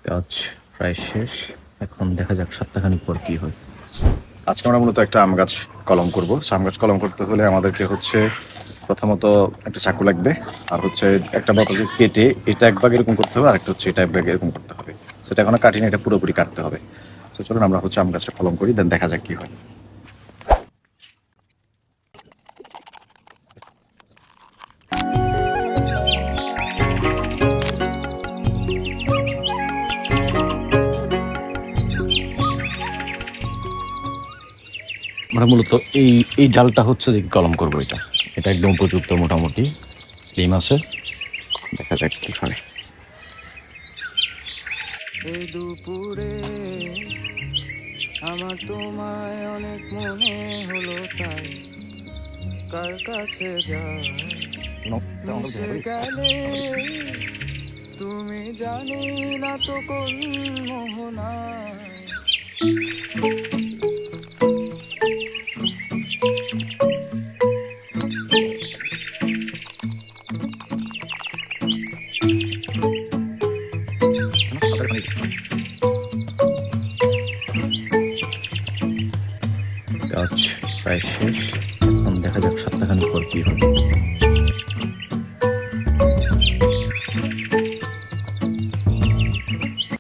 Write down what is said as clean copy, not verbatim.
কাজ প্রায় শেষ। এখন দেখা যাক সপ্তাহখানেক পর কি হয়। আজকে আমরা মূলত একটা আম গাছ কলম করব। আম গাছ কলম করতে হলে আমাদেরকে হচ্ছে প্রথমত একটা চাকু লাগবে, আর হচ্ছে একটা বোতলকে কেটে এটা এক ভাগ এরকম করতে হবে, আর একটা হচ্ছে এটা এক ভাগ এরকম করতে হবে। সেটা এখনো কাটিনি, এটা পুরোপুরি কাটতে হবে। তো চলুন আমরা হচ্ছে আম গাছটা কলম করি, দেন দেখা যাক কি হয়। আমরা মূলত এই এই ডালটা হচ্ছে যে কলম করবো, এটা এটা একদম উপযুক্ত, মোটামুটি স্লিম আছে। দেখা যাক কি হয়। এই দুপুরে আমার তোমায় অনেক মনে হলো, তাই কার কাছে যাই মিশে গেলে তুমি জানি না তো কোন মোহনায়। কাজ প্রায় শেষ। এখন দেখা যাক সপ্তাহখানেক পর কি হয়।